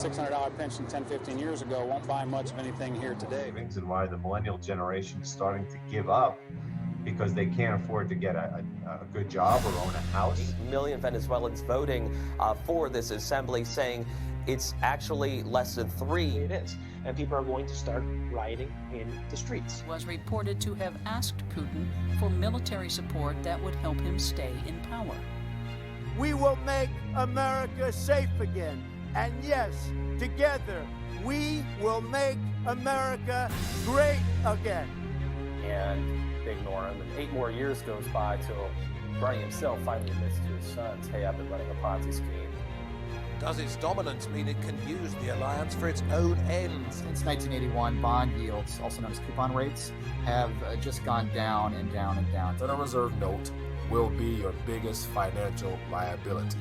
$600 pension 10, 15 years ago won't buy much of anything here today. And why the millennial generation is starting to give up because they can't afford to get a good job or own a house. 8 million Venezuelans voting for this assembly, saying it's actually less than 3. It is. And people are going to start rioting in the streets. Was reported to have asked Putin for military support that would help him stay in power. We will make America safe again. And yes, together, we will make America great again. And they ignore him, and 8 more years goes by till Bernie himself finally admits to his sons, hey, I've been running a Ponzi scheme. Does its dominance mean it can use the alliance for its own ends? Since 1981, bond yields, also known as coupon rates, have just gone down and down and down. The Federal Reserve note will be your biggest financial liability.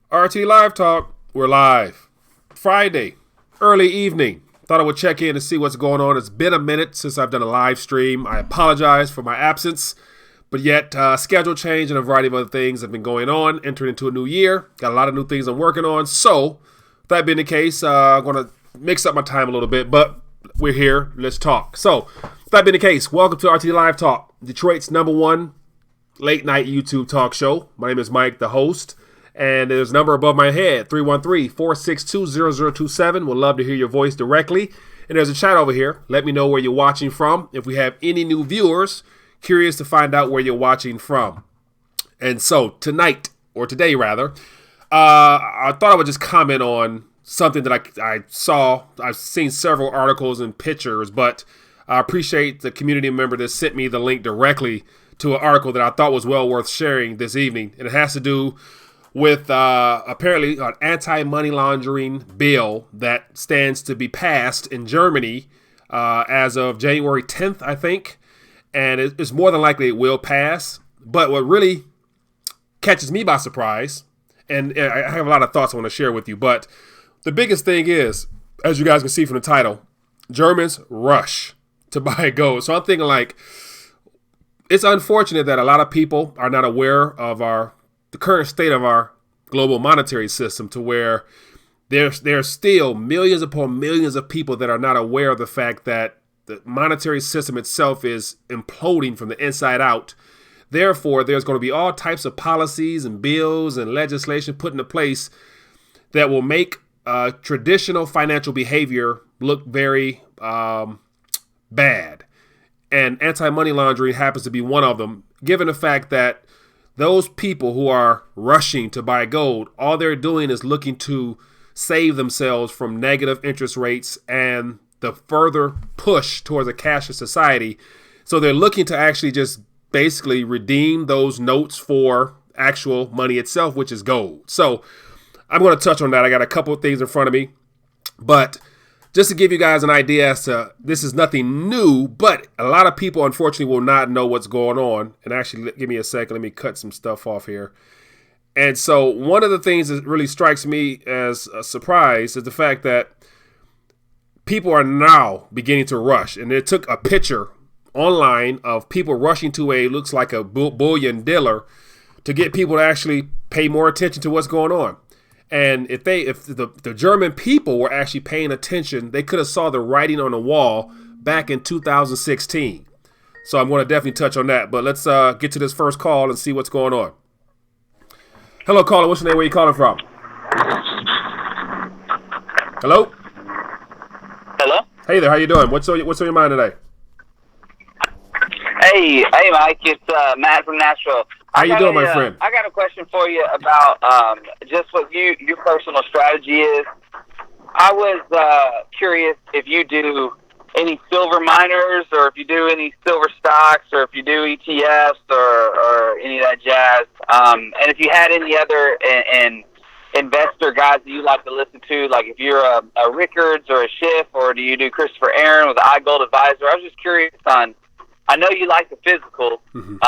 RTD Live Talk, we're live. Friday, early evening. Thought I would check in to see what's going on. It's been a minute since I've done a live stream. I apologize for my absence, but yet schedule change and a variety of other things have been going on. Entering into a new year, got a lot of new things I'm working on. So, that being the case, I'm going to mix up my time a little bit, but we're here. Let's talk. So, that being the case, welcome to RTD Live Talk, Detroit's #1 late night YouTube talk show. My name is Mike, the host. And there's a number above my head, 313-462-0027. Would love to hear your voice directly. And there's a chat over here. Let me know where you're watching from. If we have any new viewers, curious to find out where you're watching from. And so today, I thought I would just comment on something that I saw. I've seen several articles and pictures, but I appreciate the community member that sent me the link directly to an article that I thought was well worth sharing this evening. And it has to do with apparently an anti-money laundering bill that stands to be passed in Germany as of January 10th, I think. And it's more than likely it will pass. But what really catches me by surprise, and I have a lot of thoughts I want to share with you, but the biggest thing is, as you guys can see from the title, Germans rush to buy gold. So I'm thinking it's unfortunate that a lot of people are not aware of the current state of our global monetary system, to where there's still millions upon millions of people that are not aware of the fact that the monetary system itself is imploding from the inside out. Therefore, there's going to be all types of policies and bills and legislation put into place that will make traditional financial behavior look very bad. And anti-money laundering happens to be one of them, given the fact that those people who are rushing to buy gold, all they're doing is looking to save themselves from negative interest rates and the further push towards a cashless society. So they're looking to actually just basically redeem those notes for actual money itself, which is gold. So I'm going to touch on that. I got a couple of things in front of me, but just to give you guys an idea as to, this is nothing new, but a lot of people, unfortunately, will not know what's going on. And actually, give me a second. Let me cut some stuff off here. And so one of the things that really strikes me as a surprise is the fact that people are now beginning to rush. And they took a picture online of people rushing to looks like a bullion dealer to get people to actually pay more attention to what's going on. And if the German people were actually paying attention, they could have saw the writing on the wall back in 2016. So I'm going to definitely touch on that. But let's get to this first call and see what's going on. Hello, caller. What's your name? Where you calling from? Hello? Hello? Hey there. How you doing? What's on your mind today? Hey, Mike. It's Matt from Nashville. How you doing, my friend? I got a question for you about just what your personal strategy is. I was curious if you do any silver miners, or if you do any silver stocks, or if you do ETFs, or any of that jazz. And if you had any other investor guys that you like to listen to, like if you're a Rickards or a Schiff, or do you do Christopher Aaron with the iGold Advisor? I was just curious on. I know you like the physical. Mm-hmm.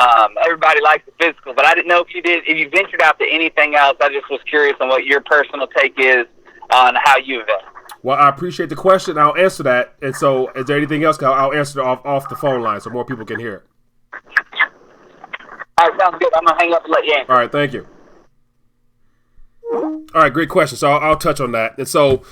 Everybody likes the physical, but I didn't know if you ventured out to anything else. I just was curious on what your personal take is on how you invest. Well, I appreciate the question. I'll answer that. And so, is there anything else? I'll answer it off the phone line so more people can hear it. All right, sounds good. I'm gonna hang up and let you answer. All right, thank you. All right, great question. So I'll touch on that. And so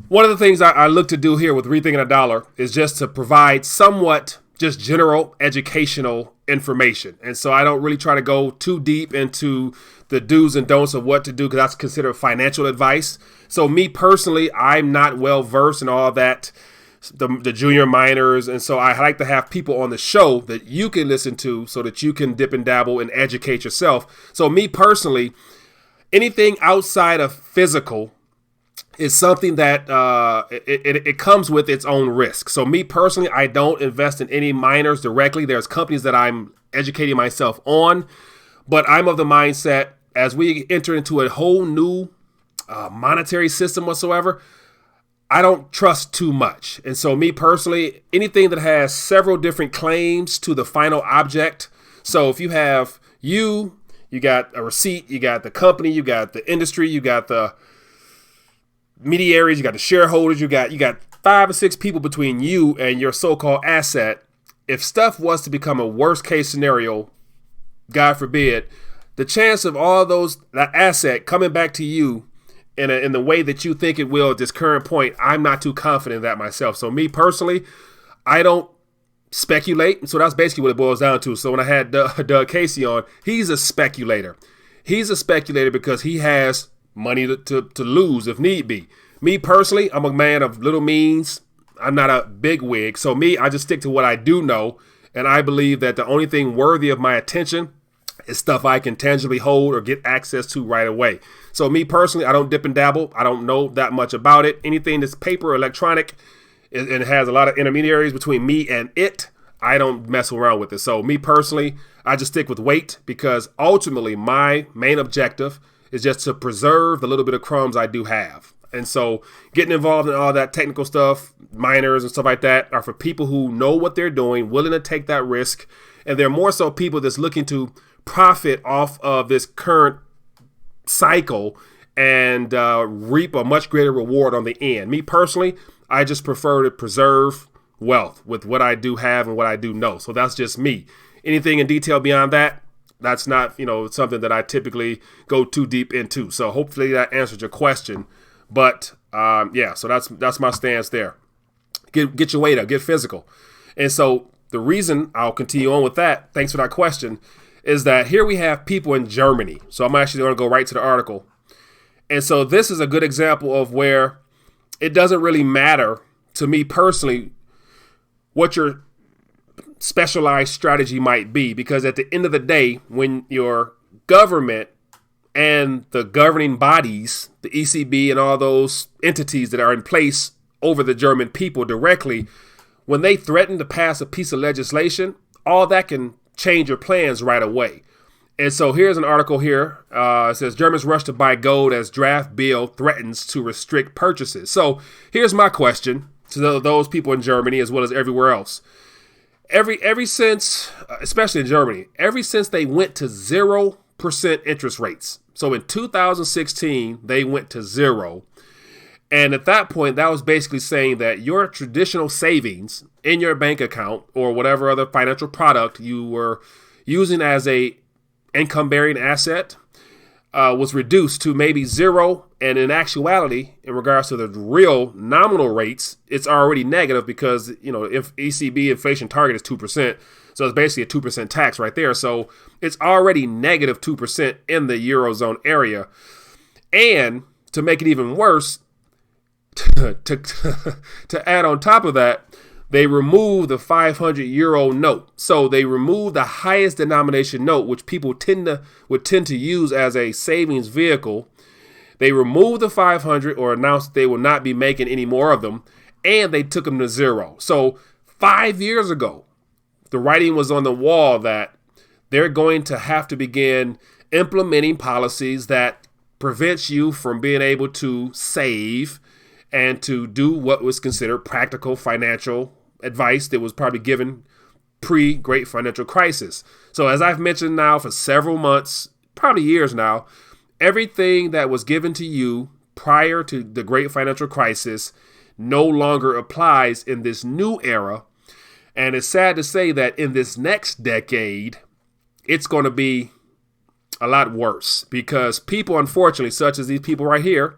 one of the things I look to do here with Rethinking the Dollar is just to provide somewhat just general educational information. And so I don't really try to go too deep into the do's and don'ts of what to do because that's considered financial advice. So me personally, I'm not well versed in all that, the junior minors. And so I like to have people on the show that you can listen to so that you can dip and dabble and educate yourself. So me personally, anything outside of physical is something that it comes with its own risk. So me personally, I don't invest in any minors directly. There's companies that I'm educating myself on, but I'm of the mindset as we enter into a whole new monetary system whatsoever, I don't trust too much. And so me personally, anything that has several different claims to the final object. So if you have you got a receipt, you got the company, you got the industry, you got the mediaries, you got the shareholders, you got 5 or 6 people between you and your so-called asset. If stuff was to become a worst case scenario, God forbid, the chance of all that asset coming back to you in the way that you think it will at this current point, I'm not too confident in that myself. So me personally, I don't speculate. And so that's basically what it boils down to. So when I had Doug Casey on, he's a speculator. He's a speculator because he has money to lose if need be. Me personally, I'm a man of little means. I'm not a big wig. So me, I just stick to what I do know. And I believe that the only thing worthy of my attention is stuff I can tangibly hold or get access to right away. So me personally, I don't dip and dabble. I don't know that much about it. Anything that's paper or electronic and it has a lot of intermediaries between me and it, I don't mess around with it. So me personally, I just stick with weight because ultimately my main objective is just to preserve the little bit of crumbs I do have. And so getting involved in all that technical stuff, minors and stuff like that are for people who know what they're doing, willing to take that risk. And they're more so people that's looking to profit off of this current cycle and reap a much greater reward on the end. Me personally, I just prefer to preserve wealth with what I do have and what I do know. So that's just me. Anything in detail beyond that, that's not, something that I typically go too deep into. So hopefully that answered your question. But so that's my stance there. Get your weight up, get physical. And so the reason I'll continue on with that, thanks for that question, is that here we have people in Germany. So I'm actually going to go right to the article. And so this is a good example of where it doesn't really matter to me personally what your specialized strategy might be, because at the end of the day, when your government and the governing bodies, the ECB and all those entities that are in place over the German people directly, when they threaten to pass a piece of legislation, all that can change your plans right away. And so here's an article here. It says Germans rush to buy gold as draft bill threatens to restrict purchases. So here's my question to those people in Germany as well as everywhere else. Every since, especially in Germany, ever since they went to 0% interest rates. So in 2016, they went to 0. And at that point, that was basically saying that your traditional savings in your bank account or whatever other financial product you were using as a income-bearing asset was reduced to maybe 0. And in actuality, in regards to the real nominal rates, it's already negative because, if ECB inflation target is 2%, so it's basically a 2% tax right there. So it's already negative 2% in the Eurozone area. And to make it even worse, to add on top of that, they removed the 500 euro note. So they removed the highest denomination note, which people would tend to use as a savings vehicle. They removed the 500 or announced that they will not be making any more of them, and they took them to 0. So 5 years ago, the writing was on the wall that they're going to have to begin implementing policies that prevents you from being able to save and to do what was considered practical financial advice that was probably given pre-Great Financial Crisis. So as I've mentioned now for several months, probably years now, everything that was given to you prior to the Great Financial Crisis no longer applies in this new era. And it's sad to say that in this next decade, it's going to be a lot worse because people, unfortunately, such as these people right here,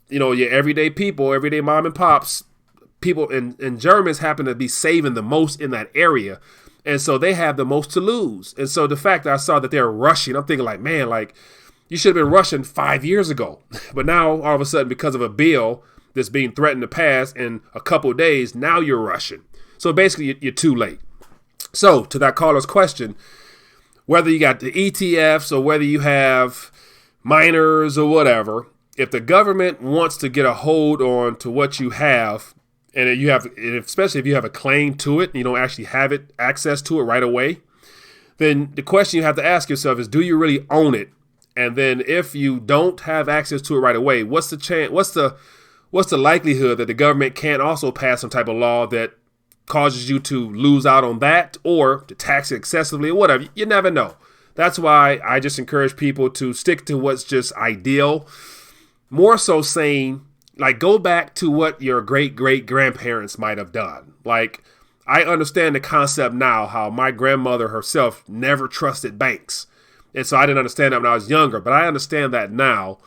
your everyday people, everyday mom and pops, people and Germans happen to be saving the most in that area. And so they have the most to lose. And so the fact that I saw that they're rushing, I'm thinking like, man, like you should have been rushing 5 years ago. But now all of a sudden, because of a bill that's being threatened to pass in a couple of days, now you're rushing. So basically you're too late. So to that caller's question, whether you got the ETFs or whether you have miners or whatever, if the government wants to get a hold on to what you have, and especially if you have a claim to it and you don't actually have access to it right away, then the question you have to ask yourself is, do you really own it? And then if you don't have access to it right away, what's the chance? What's the likelihood that the government can't also pass some type of law that causes you to lose out on that or to tax it excessively or whatever? You never know. That's why I just encourage people to stick to what's just ideal. More so saying, like, go back to what your great-great-grandparents might have done. Like, I understand the concept now, how my grandmother herself never trusted banks. And so I didn't understand that when I was younger, but I understand that now.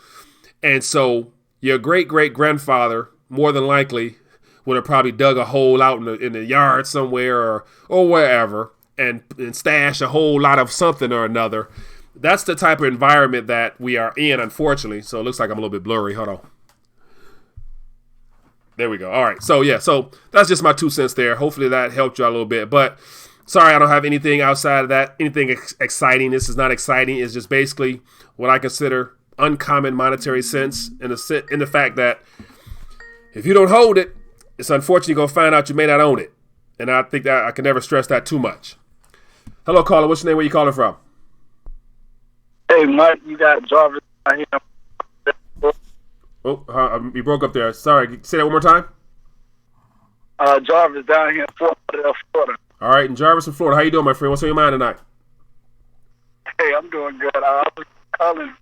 And so your great-great-grandfather, more than likely, would have probably dug a hole out in the yard somewhere or wherever and stashed a whole lot of something or another. That's the type of environment that we are in, unfortunately. So it looks like I'm a little bit blurry. Hold on. There we go. All right. So that's just my 2 cents there. Hopefully that helped you out a little bit. But sorry, I don't have anything outside of that, anything exciting. This is not exciting. It's just basically what I consider uncommon monetary sense in the fact that if you don't hold it, it's unfortunately going to find out you may not own it. And I think that I can never stress that too much. Hello, caller. What's your name? Where you calling from? Hey, Mike, you got Jarvis out here. Oh, you broke up there. Sorry. Say that one more time. Jarvis down here in Fort Lauderdale, Florida. All right, in Jarvis, in Florida. How you doing, my friend? What's on your mind tonight? Hey, I'm doing good. I was calling.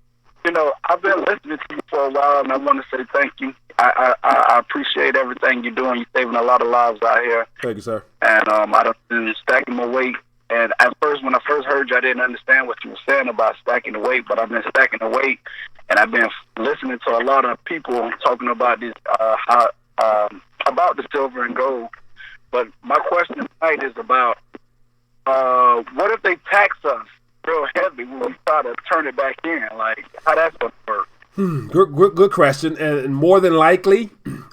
I've been listening to you for a while, and I want to say thank you. I appreciate everything you're doing. You're saving a lot of lives out here. Thank you, sir. And I've been stacking my weight. And at first, when I first heard you, I didn't understand what you were saying about stacking the weight, but I've been stacking the weight, and I've been listening to a lot of people talking about this, about the silver and gold. But my question tonight is about what if they tax us real heavy when we try to turn it back in? Like, how that's going to work? Good question. And more than likely,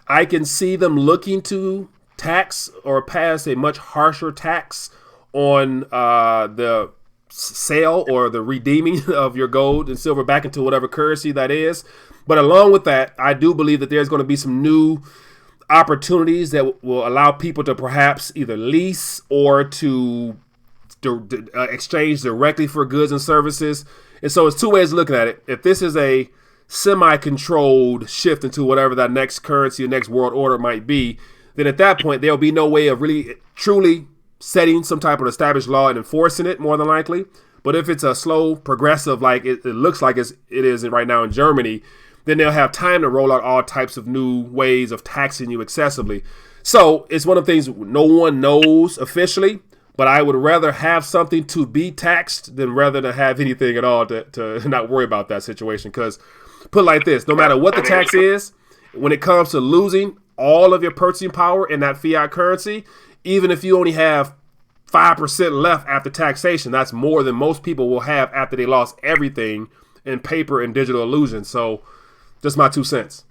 I can see them looking to tax or pass a much harsher tax on the sale or the redeeming of your gold and silver back into whatever currency that is. But along with that, I do believe that there's going to be some new opportunities that will allow people to perhaps either lease or to exchange directly for goods and services. And so it's two ways of looking at it. If this is a semi-controlled shift into whatever that next currency or next world order might be, then at that point, there'll be no way of really truly setting some type of established law and enforcing it, more than likely. But if it's a slow, progressive, like it looks like it is right now in Germany, then they'll have time to roll out all types of new ways of taxing you excessively. So it's one of the things no one knows officially, but I would rather have something to be taxed than rather than have anything at all to not worry about that situation. Because put it like this, no matter what the tax is, when it comes to losing all of your purchasing power in that fiat currency, even if you only have 5% left after taxation, that's more than most people will have after they lost everything in paper and digital illusion. So just my 2 cents.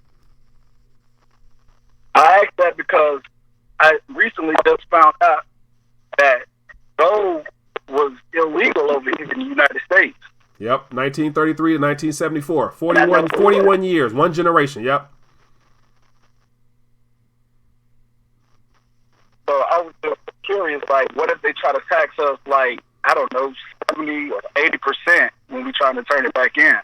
I asked that because I recently just found out that gold was illegal over here in the United States. Yep, 1933 to 1974. 41 years, one generation, yep. So I was just curious, like, what if they try to tax us, like, I don't know, 70 or 80% when we trying to turn it back in?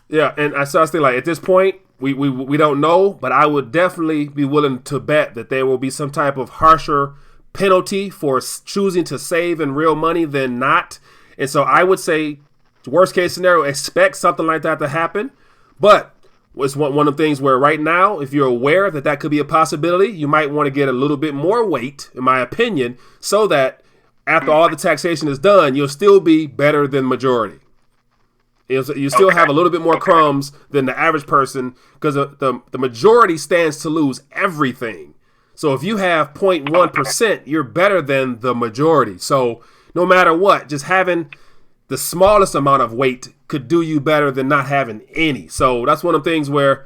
Yeah, and I was thinking, like, at this point, we don't know, but I would definitely be willing to bet that there will be some type of harsher penalty for choosing to save in real money than not. And so I would say, worst case scenario, expect something like that to happen. But it's one of the things where right now, if you're aware that could be a possibility, you might want to get a little bit more weight, in my opinion, so that after all the taxation is done, you'll still be better than majority. You still have a little bit more crumbs than the average person because the majority stands to lose everything. So if you have 0.1%, you're better than the majority. So no matter what, just having the smallest amount of weight could do you better than not having any. So that's one of the things where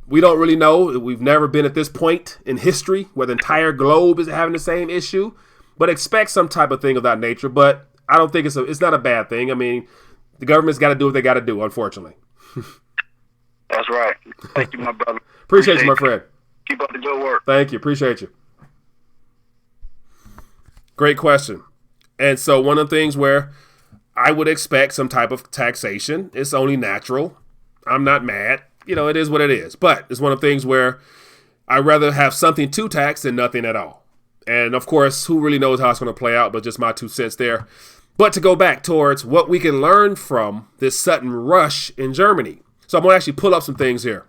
we don't really know. We've never been at this point in history where the entire globe is having the same issue, but expect some type of thing of that nature. But I don't think it's not a bad thing. I mean, the government's got to do what they got to do, unfortunately. That's right. Thank you, my brother. Appreciate you, my friend. Keep up the good work. Thank you. Appreciate you. Great question. And so one of the things where I would expect some type of taxation, it's only natural. I'm not mad. It is what it is. But it's one of the things where I'd rather have something to tax than nothing at all. And, of course, who really knows how it's going to play out, but just my 2 cents there. But to go back towards what we can learn from this sudden rush in Germany. So I'm going to actually pull up some things here.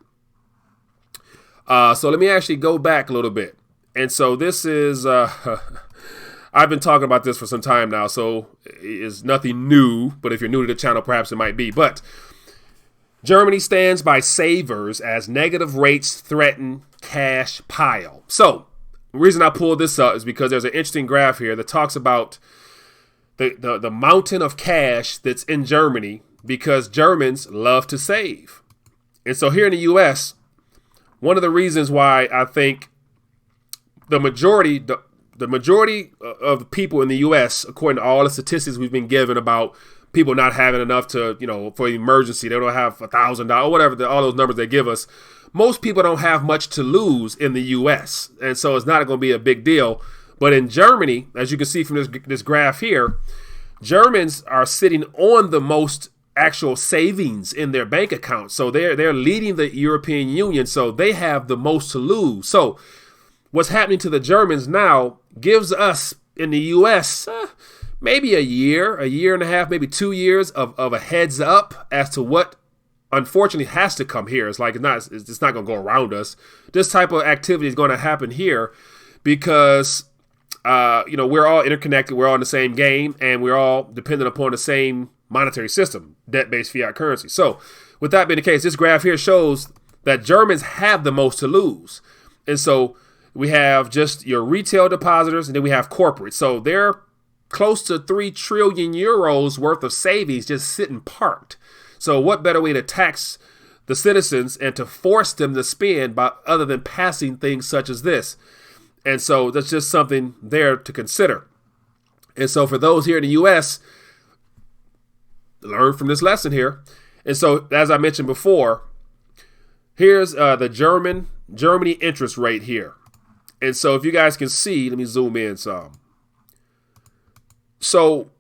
So let me actually go back a little bit. And so this is, I've been talking about this for some time now, so it's nothing new. But if you're new to the channel, perhaps it might be. But Germany stands by savers as negative rates threaten cash pile. So the reason I pulled this up is because there's an interesting graph here that talks about the mountain of cash that's in Germany because Germans love to save. And so here in the U.S., one of the reasons why I think the majority of the people in the U.S., according to all the statistics we've been given about people not having enough to, for emergency, they don't have $1,000, whatever, all those numbers they give us. Most people don't have much to lose in the U.S., and so it's not going to be a big deal. But in Germany, as you can see from this graph here, Germans are sitting on the most actual savings in their bank account. So they're leading the European Union, so they have the most to lose. So what's happening to the Germans now gives us in the U.S. Maybe a year and a half, maybe 2 years of a heads up as to what unfortunately has to come here. It's like it's not going to go around us. This type of activity is going to happen here because we're all interconnected. We're all in the same game, and we're all dependent upon the same monetary system, debt-based fiat currency. So with that being the case, this graph here shows that Germans have the most to lose. And so we have just your retail depositors, and then we have corporate. So they're close to 3 trillion euros worth of savings just sitting parked. So what better way to tax the citizens and to force them to spend other than passing things such as this? And so that's just something there to consider. And so for those here in the U.S., learn from this lesson here. And so, as I mentioned before, here's the Germany interest rate here. And so if you guys can see, let me zoom in some. So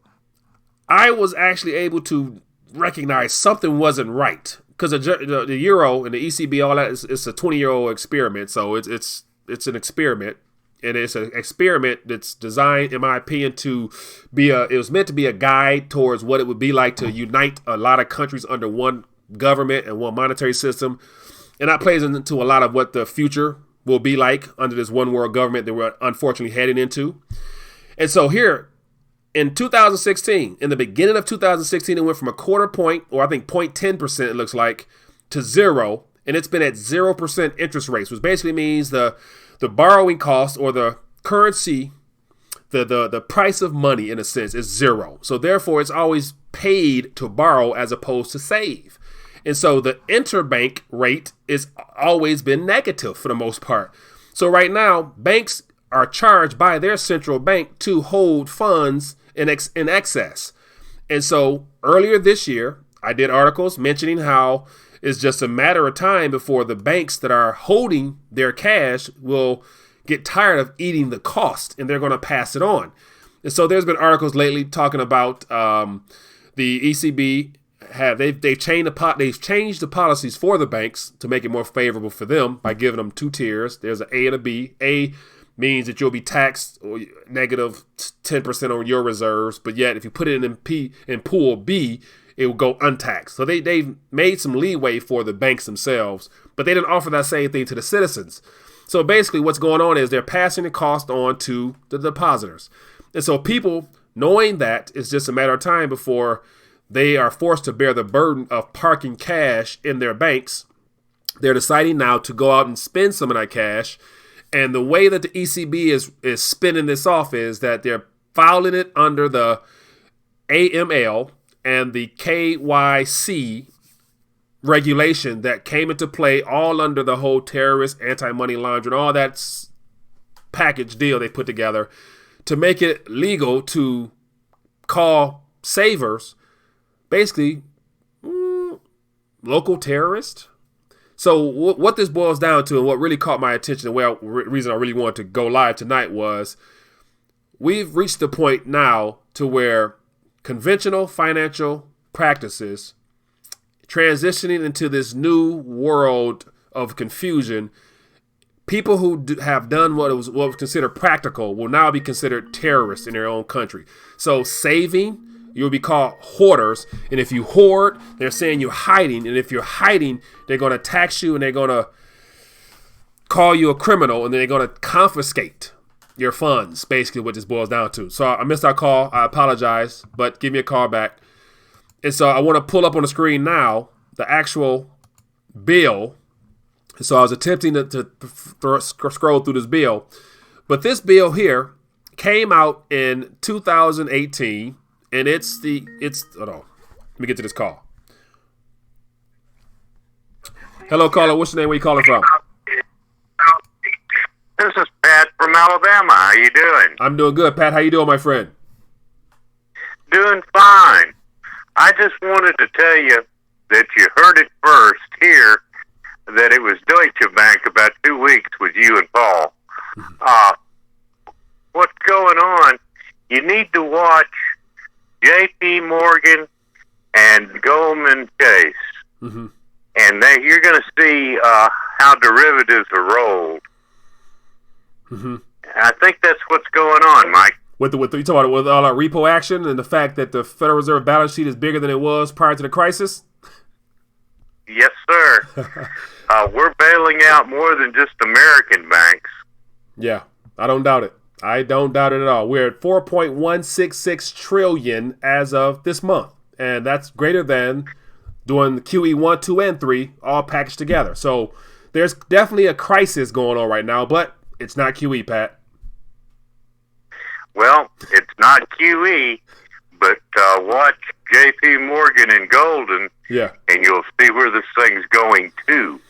I was actually able to recognize something wasn't right because the euro and the ECB, all that, it's a 20-year-old experiment. So it's an experiment. And it's an experiment that's designed, in my opinion, it was meant to be a guide towards what it would be like to unite a lot of countries under one government and one monetary system. And that plays into a lot of what the future will be like under this one world government that we're unfortunately heading into. And so here in 2016, in the beginning of 2016, it went from a quarter point, or I think 0.10%, it looks like, to 0. And it's been at 0% interest rates, which basically means the borrowing cost or the currency, the price of money in a sense is 0. So therefore it's always paid to borrow as opposed to save. And so the interbank rate is always been negative for the most part. So right now banks are charged by their central bank to hold funds in excess. And so earlier this year, I did articles mentioning how it's just a matter of time before the banks that are holding their cash will get tired of eating the cost and they're going to pass it on. And so there's been articles lately talking about the ECB they've changed the policies for the banks to make it more favorable for them by giving them 2 tiers. There's an A and a B. A means that you'll be taxed or negative 10% on your reserves, but yet if you put it in pool B, it will go untaxed. So they've made some leeway for the banks themselves, but they didn't offer that same thing to the citizens. So basically what's going on is they're passing the cost on to the depositors. And so people, knowing that, it's just a matter of time before they are forced to bear the burden of parking cash in their banks. They're deciding now to go out and spend some of that cash. And the way that the ECB is spinning this off is that they're filing it under the AML and the KYC regulation that came into play all under the whole terrorist, anti-money laundering, all that package deal they put together to make it legal to call savers basically local terrorists. So what this boils down to, and what really caught my attention, the reason I really wanted to go live tonight was we've reached the point now to where conventional financial practices transitioning into this new world of confusion. People who have done what was considered practical will now be considered terrorists in their own country. So saving, you'll be called hoarders. And if you hoard, they're saying you're hiding. And if you're hiding, they're going to tax you and they're going to call you a criminal and then they're going to confiscate your funds, basically what this boils down to. So I missed our call. I apologize, but give me a call back. And so I want to pull up on the screen now the actual bill. So I was attempting to scroll through this bill. But this bill here came out in 2018. And hold on. Let me get to this call. Hello, caller. What's your name? Where you calling from? This is Pat from Alabama. How you doing? I'm doing good, Pat. How you doing, my friend? Doing fine. I just wanted to tell you that you heard it first here, that it was Deutsche Bank about 2 weeks with you and Paul. What's going on? You need to watch J.P. Morgan and Goldman Chase. Mm-hmm. And you're going to see how derivatives are rolled. Mm-hmm. I think that's what's going on, Mike. With you talking about with all our repo action and the fact that the Federal Reserve balance sheet is bigger than it was prior to the crisis? Yes, sir. We're bailing out more than just American banks. Yeah, I don't doubt it. I don't doubt it at all. We're at 4.166 trillion as of this month, and that's greater than doing the QE 1, 2, and 3 all packaged together. So there's definitely a crisis going on right now, but it's not QE, Pat. Well, it's not QE, but watch J.P. Morgan and Golden, yeah, and you'll see where this thing's going to.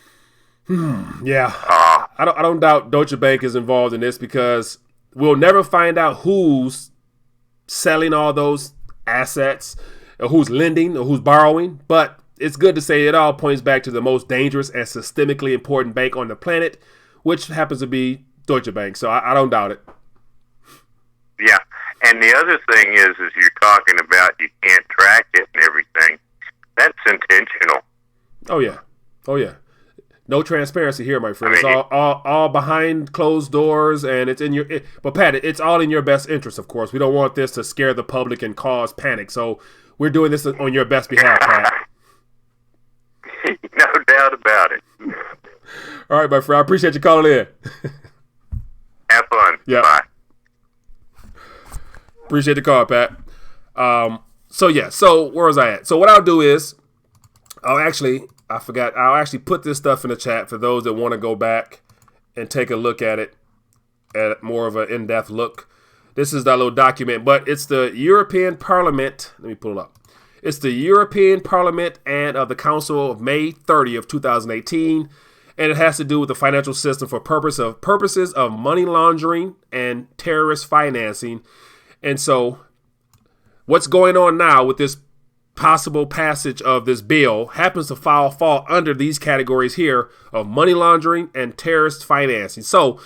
Yeah, I don't doubt Deutsche Bank is involved in this because we'll never find out who's selling all those assets, or who's lending, or who's borrowing. But it's good to say it all points back to the most dangerous and systemically important bank on the planet, which happens to be Deutsche Bank. So I don't doubt it. Yeah, and the other thing is you're talking about you can't track it and everything. That's intentional. Oh yeah. No transparency here, my friend. It's all behind closed doors, and it's in your. But Pat, it's all in your best interest, of course. We don't want this to scare the public and cause panic. So we're doing this on your best behalf, Pat. No doubt about it. All right, my friend. I appreciate you calling in. Have fun. Yeah. Bye. Appreciate the call, Pat. So where was I at? So what I'll do is I'll actually put this stuff in the chat for those that want to go back and take a look at it, at more of an in-depth look. This is that little document, but it's the European Parliament. Let me pull it up. It's the European Parliament and of the Council of May 30 of 2018, and it has to do with the financial system for purposes of money laundering and terrorist financing. And so what's going on now with this possible passage of this bill happens to fall under these categories here of money laundering and terrorist financing. So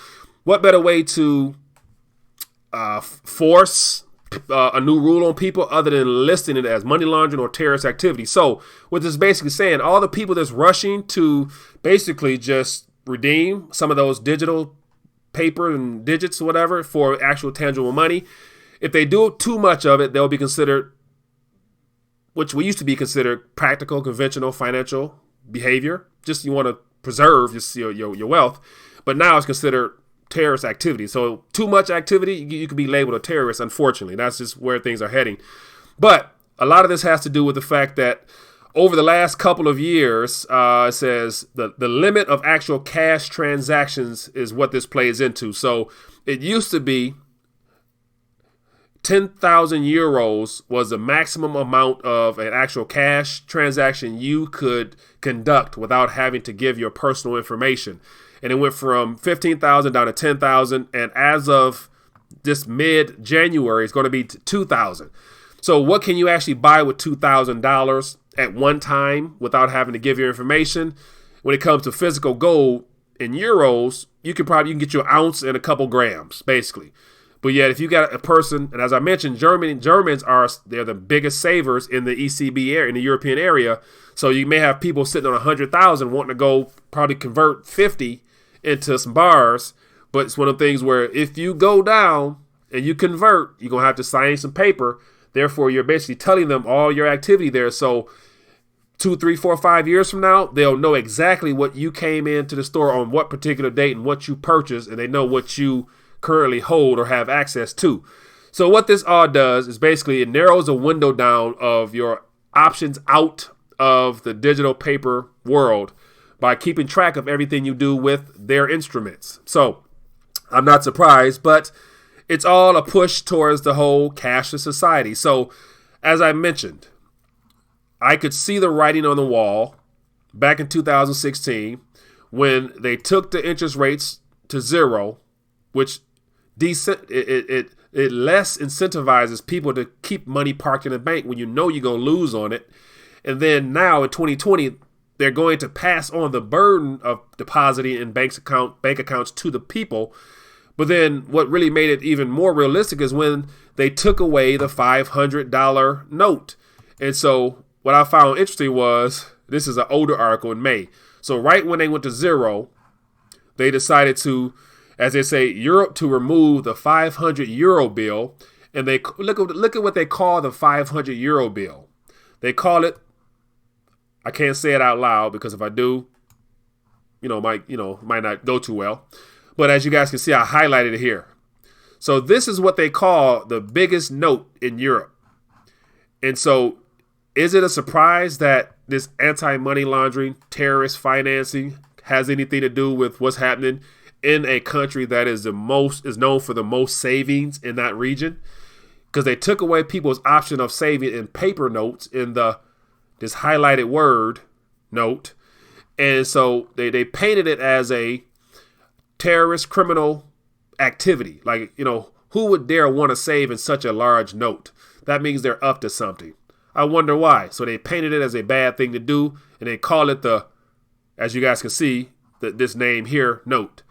what better way to force a new rule on people other than listing it as money laundering or terrorist activity? So what this is basically saying, all the people that's rushing to basically just redeem some of those digital paper and digits or whatever for actual tangible money, if they do too much of it, they'll be considered, which we used to be considered practical, conventional financial behavior. Just you want to preserve your wealth. But now it's considered terrorist activity. So too much activity, you could be labeled a terrorist, unfortunately. That's just where things are heading. But a lot of this has to do with the fact that over the last couple of years, it says the limit of actual cash transactions is what this plays into. So it used to be 10,000 euros was the maximum amount of an actual cash transaction you could conduct without having to give your personal information. And it went from 15,000 down to 10,000. And as of this mid-January, it's going to be 2,000. So what can you actually buy with $2,000 at one time without having to give your information? When it comes to physical gold in euros, you can get you an ounce and a couple grams, basically. But yet, if you got a person, and as I mentioned, Germans they're the biggest savers in the ECB area, in the European area. So you may have people sitting on 100,000 wanting to go probably convert 50 into some bars. But it's one of the things where if you go down and you convert, you're gonna have to sign some paper. Therefore, you're basically telling them all your activity there. So 2, 3, 4, 5 years from now, they'll know exactly what you came into the store on what particular date and what you purchased, and they know what you currently hold or have access to. So what this all does is basically it narrows a window down of your options out of the digital paper world by keeping track of everything you do with their instruments. So I'm not surprised, but it's all a push towards the whole cashless society. So as I mentioned, I could see the writing on the wall back in 2016 when they took the interest rates to zero, which it less incentivizes people to keep money parked in the bank when you know you're going to lose on it. And then now in 2020, they're going to pass on the burden of depositing in bank accounts to the people. But then what really made it even more realistic is when they took away the $500 note. And so what I found interesting was, this is an older article in May. So right when they went to zero, they decided to, as they say, Europe to remove the 500 euro bill. And they look at what they call the 500 euro bill. They call it, I can't say it out loud because if I do, might not go too well. But as you guys can see, I highlighted it here. So this is what they call the biggest note in Europe. And so is it a surprise that this anti-money laundering, terrorist financing has anything to do with what's happening in a country that is known for the most savings in that region? Because they took away people's option of saving in paper notes in this highlighted word note. And so they painted it as a terrorist criminal activity. Like, who would dare want to save in such a large note? That means they're up to something. I wonder why. So they painted it as a bad thing to do, and they call it as you guys can see, this name here, note.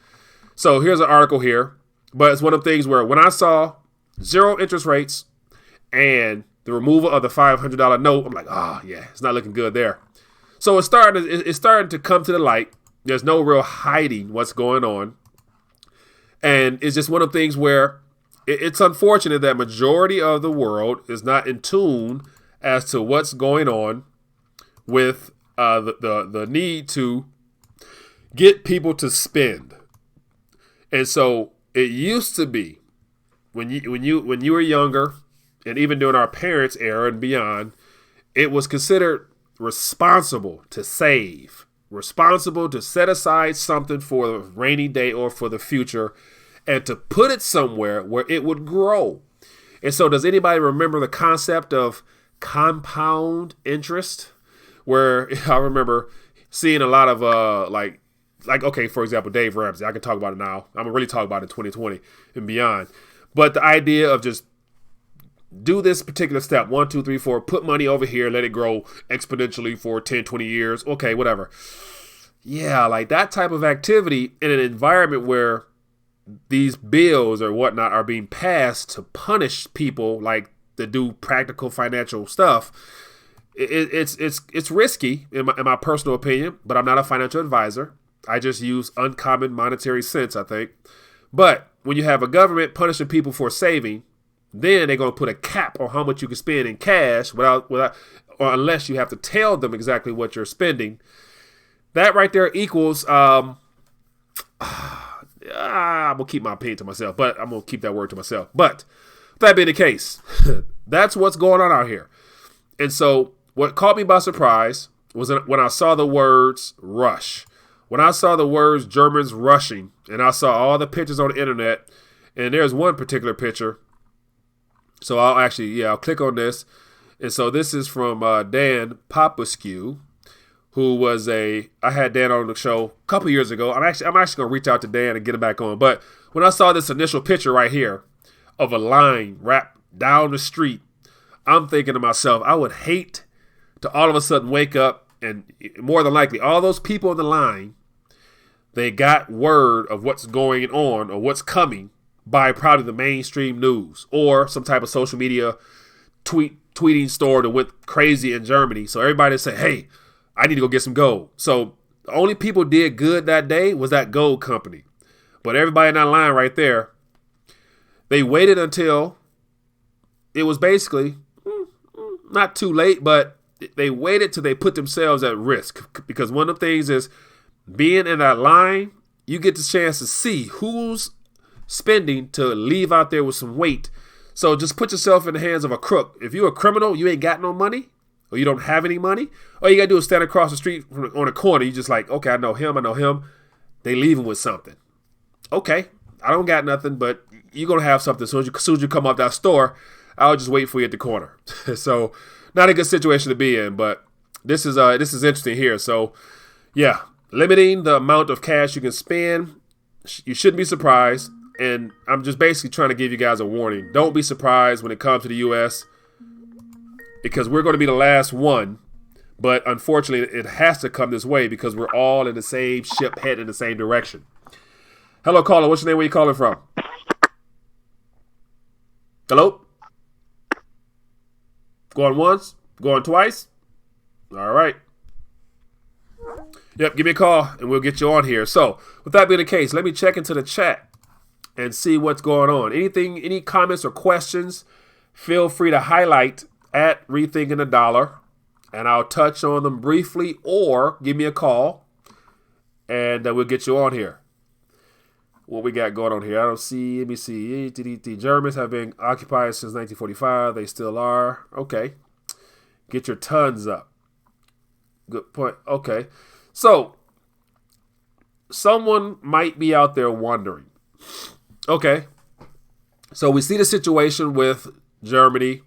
So here's an article here, but it's one of the things where when I saw zero interest rates and the removal of the $500 note, I'm like, yeah, it's not looking good there. So it's starting to come to the light. There's no real hiding what's going on. And it's just one of the things where it's unfortunate that majority of the world is not in tune as to what's going on with the need to get people to spend. And so it used to be when you were younger, and even during our parents' era and beyond, it was considered responsible to save, responsible to set aside something for the rainy day or for the future, and to put it somewhere where it would grow. And so does anybody remember the concept of compound interest? Where I remember seeing a lot of okay, for example, Dave Ramsey. I can talk about it now. I'm going to really talk about it in 2020 and beyond. But the idea of just do this particular step, 1, 2, 3, 4, put money over here, let it grow exponentially for 10, 20 years. Okay, whatever. Yeah, like that type of activity in an environment where these bills or whatnot are being passed to punish people like to do practical financial stuff. It's risky in my personal opinion, but I'm not a financial advisor. I just use uncommon monetary sense, I think. But when you have a government punishing people for saving, then they're going to put a cap on how much you can spend in cash without or unless you have to tell them exactly what you're spending. That right there equals I'm going to keep my opinion to myself, but I'm going to keep that word to myself. But that being the case, that's what's going on out here. And so what caught me by surprise was when I saw the words rush. When I saw the words Germans rushing, and I saw all the pictures on the internet, and there's one particular picture. So I'll click on this. And so this is from Dan Popescu, who was I had Dan on the show a couple years ago. I'm actually going to reach out to Dan and get him back on. But when I saw this initial picture right here of a line wrapped down the street, I'm thinking to myself, I would hate to all of a sudden wake up and more than likely all those people in the line, they got word of what's going on or what's coming by probably the mainstream news or some type of social media tweeting store that went crazy in Germany. So everybody say, hey, I need to go get some gold. So the only people did good that day was that gold company. But everybody in that line right there, they waited until it was basically not too late, but they waited till they put themselves at risk. Because one of the things is being in that line, you get the chance to see who's spending to leave out there with some weight. So just put yourself in the hands of a crook. If you're a criminal, you ain't got no money, or you don't have any money, all you got to do is stand across the street on a corner. You just like, okay, I know him. They leave him with something. Okay, I don't got nothing, but you're going to have something. So as soon as you come up that store, I'll just wait for you at the corner. So not a good situation to be in, but this is interesting here. So yeah, limiting the amount of cash you can spend. You shouldn't be surprised. And I'm just basically trying to give you guys a warning. Don't be surprised when it comes to the U.S. because we're going to be the last one. But unfortunately, it has to come this way because we're all in the same ship heading in the same direction. Hello, caller. What's your name? Where you calling from? Hello? Going once? Going twice? All right. Yep, give me a call and we'll get you on here. So, with that being the case, let me check into the chat and see what's going on. Any comments or questions, feel free to highlight at Rethinking the Dollar, and I'll touch on them briefly, or give me a call, and we'll get you on here. What we got going on here? I don't see. Let me see. The Germans have been occupied since 1945. They still are. Okay. Get your tons up. Good point. Okay. So, someone might be out there wondering. Okay. So we see the situation with Germany,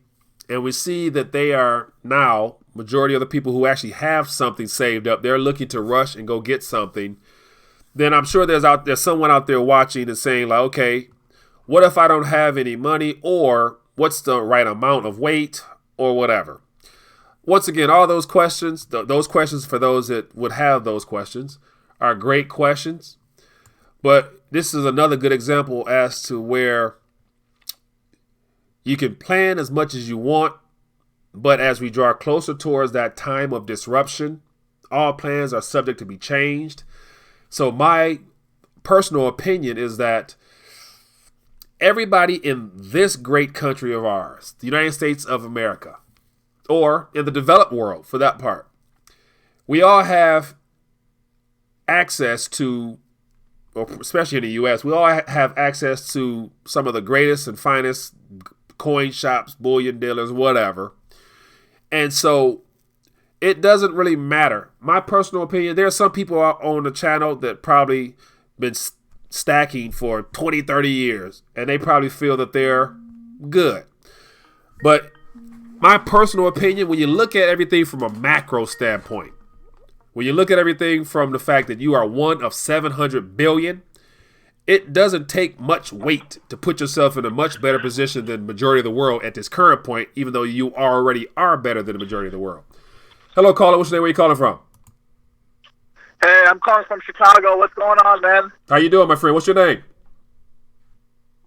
and we see that they are now, majority of the people who actually have something saved up, they're looking to rush and go get something. Then I'm sure there's someone out there watching and saying like, okay, what if I don't have any money, or what's the right amount of weight, or whatever. Once again, all those questions, those questions for those that would have those questions are great questions. But this is another good example as to where you can plan as much as you want, but as we draw closer towards that time of disruption, all plans are subject to be changed. So my personal opinion is that everybody in this great country of ours, the United States of America, or in the developed world for that part, we all have access to, especially in the U.S., we all have access to some of the greatest and finest coin shops, bullion dealers, whatever. And so it doesn't really matter. My personal opinion, there are some people out on the channel that probably been stacking for 20, 30 years, and they probably feel that they're good. But my personal opinion, when you look at everything from a macro standpoint, when you look at everything from the fact that you are one of 700 billion, it doesn't take much weight to put yourself in a much better position than the majority of the world at this current point, even though you already are better than the majority of the world. Hello, caller. What's your name? Where you calling from? Hey, I'm calling from Chicago. What's going on, man? How you doing, my friend? What's your name?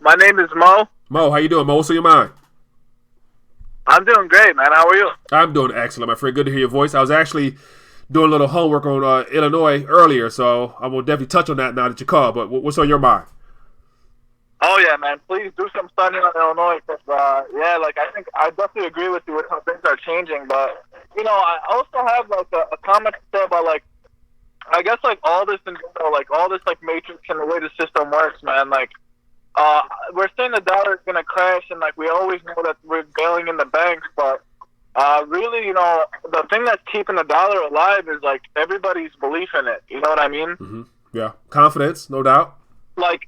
My name is Mo. Mo, how you doing, Mo? What's on your mind? I'm doing great, man. How are you? I'm doing excellent, my friend. Good to hear your voice. I was actually doing a little homework on Illinois earlier, so I'm going to definitely touch on that now that you called. But what's on your mind? Oh, yeah, man. Please do some studying on Illinois. Because, I think I definitely agree with you with how things are changing. But, I also have, a comment to say about, I guess like all this in general, like all this like matrix and the way the system works, man. Like we're saying the dollar is gonna crash, and like we always know that we're bailing in the banks, but really, you know, the thing that's keeping the dollar alive is like everybody's belief in it. You know what I mean? Mm-hmm. Yeah, confidence, no doubt. Like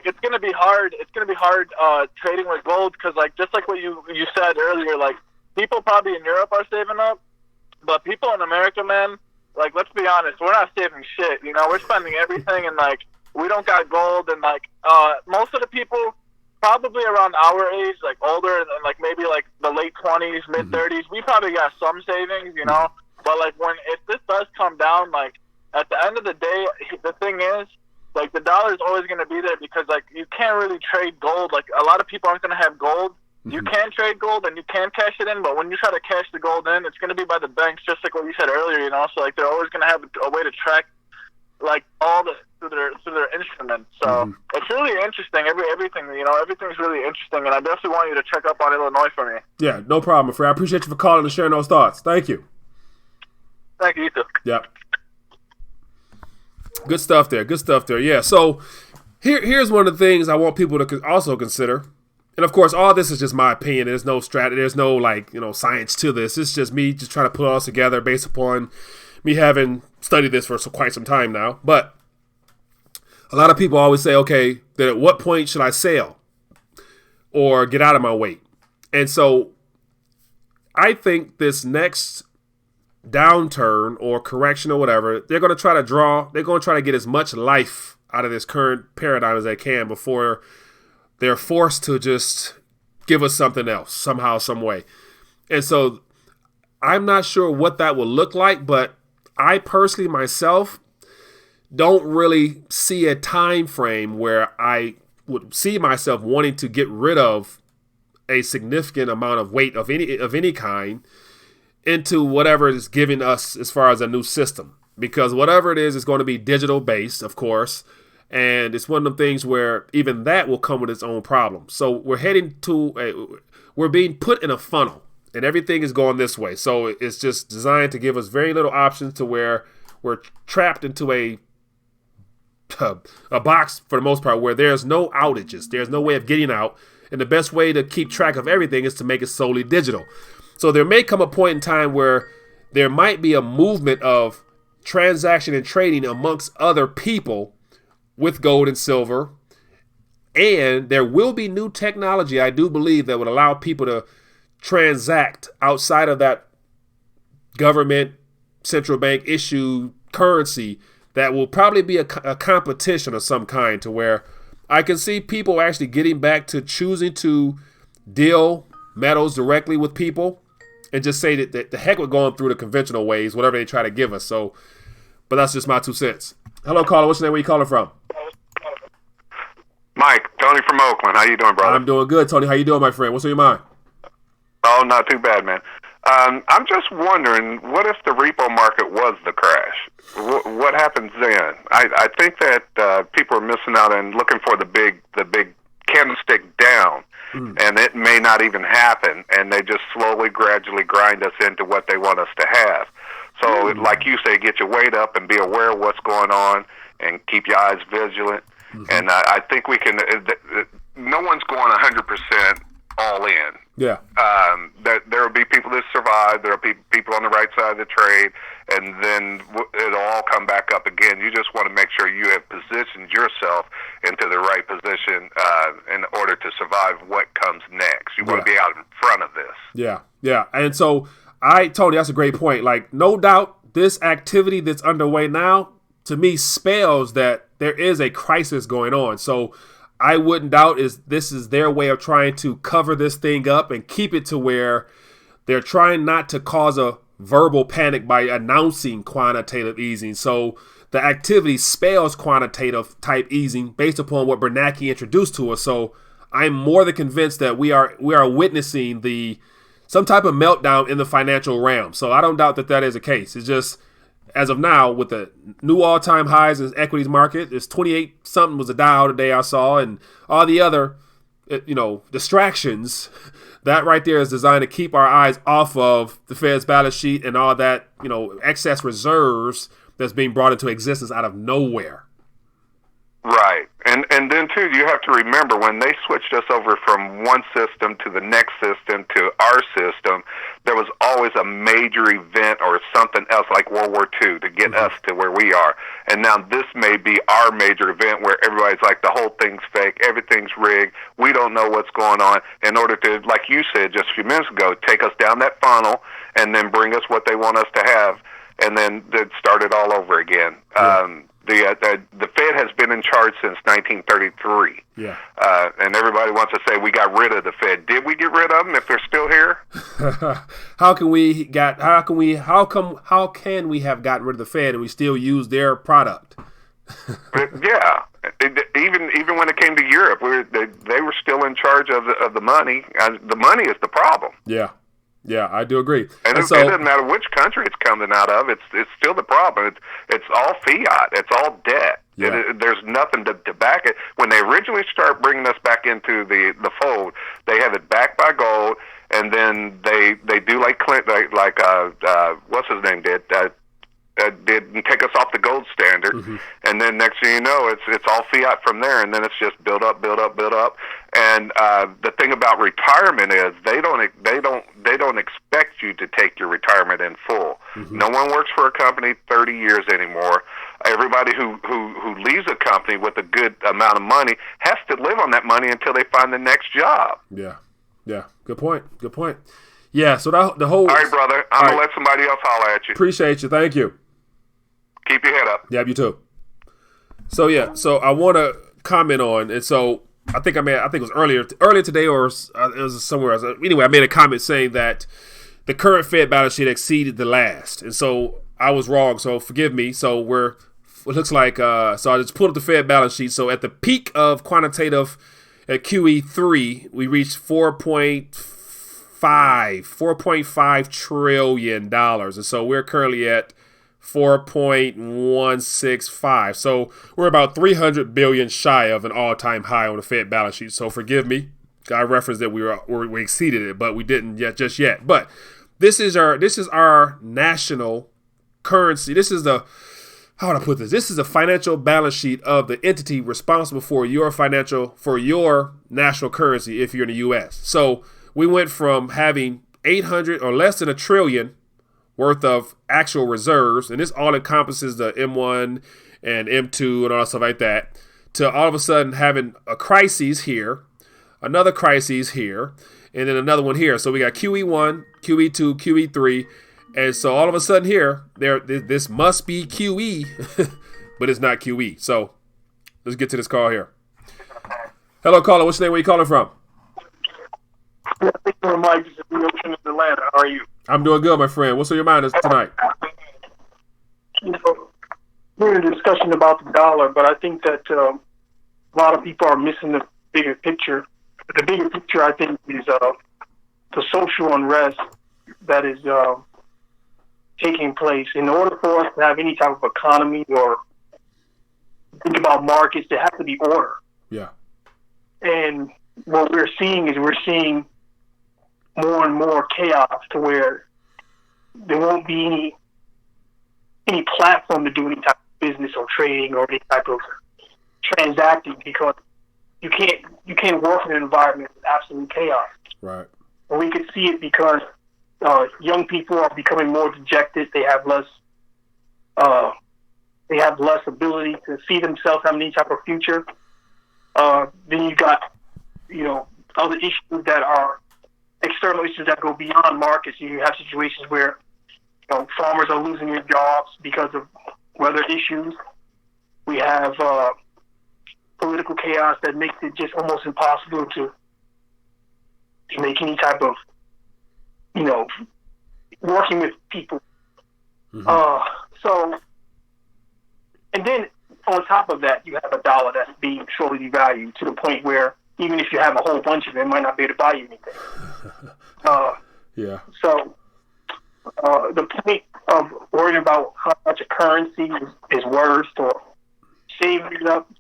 it's gonna be hard. It's gonna be hard trading with gold because, like, just like what you said earlier, like people probably in Europe are saving up, but people in America, man, like let's be honest, we're not saving shit. You know, we're spending everything, and like we don't got gold, and like most of the people probably around our age, like older, and like maybe like the late 20s, mid 30s, we probably got some savings, you know. But like if this does come down, like at the end of the day, the thing is, like the dollar is always going to be there because like you can't really trade gold. Like a lot of people aren't going to have gold. You can trade gold and you can cash it in, but when you try to cash the gold in, it's going to be by the banks, just like what you said earlier, you know. So like they're always going to have a way to track like all the through their instruments. So it's really interesting. Everything, you know, everything's really interesting, and I definitely want you to check up on Illinois for me. Yeah, no problem, Fred. I appreciate you for calling and sharing those thoughts. Thank you. Thank you, you too. Yep. Good stuff there. Good stuff there. Yeah. So here's one of the things I want people to also consider. And of course, all this is just my opinion. There's no strategy. There's no like, you know, science to this. It's just me just trying to put it all together based upon me having studied this for quite some time now. But a lot of people always say, okay, then at what point should I sell or get out of my weight? And so I think this next downturn or correction or whatever, they're going to try to get as much life out of this current paradigm as they can before they're forced to just give us something else somehow, some way. And so I'm not sure what that will look like, but I personally myself don't really see a time frame where I would see myself wanting to get rid of a significant amount of weight of any kind into whatever is giving us as far as a new system, because whatever it is going to be digital based, of course. And it's one of the things where even that will come with its own problems. So we're being put in a funnel and everything is going this way. So it's just designed to give us very little options to where we're trapped into a box for the most part where there's no outages. There's no way of getting out. And the best way to keep track of everything is to make it solely digital. So there may come a point in time where there might be a movement of transaction and trading amongst other people with gold and silver. And there will be new technology, I do believe, that would allow people to transact outside of that government central bank issue currency that will probably be a competition of some kind, to where I can see people actually getting back to choosing to deal metals directly with people and just say that the heck with going through the conventional ways, whatever they try to give us. So, but that's just my 2 cents. Hello, caller. What's your name? Where you calling from? Mike, Tony from Oakland. How you doing, brother? I'm doing good, Tony. How you doing, my friend? What's on your mind? Oh, not too bad, man. I'm just wondering, what if the repo market was the crash? What happens then? I think that people are missing out and looking for the big candlestick down, and it may not even happen, and they just slowly, gradually grind us into what they want us to have. So, like you say, get your weight up and be aware of what's going on, and keep your eyes vigilant. And I think we can. No one's going 100% all in. Yeah. There will be people that survive. There will be people on the right side of the trade, and then it'll all come back up again. You just want to make sure you have positioned yourself into the right position in order to survive what comes next. You want to be out in front of this. Yeah, yeah. And so Tony, that's a great point. Like, no doubt this activity that's underway now, to me, spells that there is a crisis going on. So I wouldn't doubt this is their way of trying to cover this thing up and keep it to where they're trying not to cause a verbal panic by announcing quantitative easing. So the activity spells quantitative type easing based upon what Bernanke introduced to us. So I'm more than convinced that we are witnessing some type of meltdown in the financial realm. So I don't doubt that is the case. It's just, as of now, with the new all-time highs in the equities market, it's 28 something was a Dow today I saw, and all the other distractions, that right there is designed to keep our eyes off of the Fed's balance sheet and all that, excess reserves that's being brought into existence out of nowhere. Right. And then, too, you have to remember when they switched us over from one system to the next system to our system, there was always a major event or something else like World War II to get us to where we are. And now this may be our major event where everybody's like, the whole thing's fake, everything's rigged, we don't know what's going on, in order to, like you said just a few minutes ago, take us down that funnel and then bring us what they want us to have, and then start it all over again. Yeah. The Fed has been in charge since 1933. Yeah. And everybody wants to say we got rid of the Fed. Did we get rid of them if they're still here? How can we have gotten rid of the Fed and we still use their product? Yeah. Even when it came to Europe, they were still in charge of the money. The money is the problem. Yeah. Yeah, I do agree. And it doesn't matter which country it's coming out of. It's still the problem. It's all fiat. It's all debt. Yeah. There's nothing to back it. When they originally start bringing us back into the fold, they have it backed by gold, and then they do like Clinton, like what's his name did take us off the gold standard, and then next thing you know, it's all fiat from there, and then it's just build up. And the thing about retirement is they don't expect you to take your retirement in full. No one works for a company 30 years anymore. Everybody who leaves a company with a good amount of money has to live on that money until they find the next job. Yeah. Good point. Yeah. So the whole. All right, brother. I'm gonna let somebody else holler at you. Appreciate you. Thank you. Keep your head up. Yeah, you too. So I want to comment on, and so I think it was earlier today, or it was somewhere else. Anyway, I made a comment saying that the current Fed balance sheet exceeded the last, and so I was wrong. So forgive me. So it looks like so I just pulled up the Fed balance sheet. So at the peak of quantitative at QE3, we reached $4.5 trillion, and so we're currently at 4.165. So we're about 300 billion shy of an all-time high on the Fed balance sheet. So forgive me, I referenced that we exceeded it, but we didn't just yet. But this is our national currency. This is how would I put this? This is the financial balance sheet of the entity responsible for your national currency if you're in the U.S. So we went from having 800 or less than $1 trillion worth of actual reserves, and this all encompasses the M1 and M2 and all that stuff like that, to all of a sudden having a crisis here, another crisis here, and then another one here. So we got QE1, QE2, QE3, and so all of a sudden here, this must be QE, but it's not QE. So let's get to this call here. Hello, caller. What's your name? Where you calling from? Mike, in Atlanta. How are you? I'm doing good, my friend. What's on your mind tonight? We're in a discussion about the dollar, but I think that a lot of people are missing the bigger picture. The bigger picture, I think, is the social unrest that is taking place. In order for us to have any type of economy or think about markets, there has to be order. Yeah. And what we're seeing more and more chaos, to where there won't be any platform to do any type of business or trading or any type of transacting, because you can't work in an environment with absolute chaos. Right. And we could see it because young people are becoming more dejected. They have less ability to see themselves having any type of future. Then you got other issues that are external issues that go beyond markets. You have situations where farmers are losing their jobs because of weather issues. We have political chaos that makes it just almost impossible to make any type of working with people. So, and then on top of that, you have a dollar that's being slowly devalued to the point where even if you have a whole bunch of it, it might not be able to buy you anything. Yeah. So the point of worrying about how much a currency is worth or saving it up,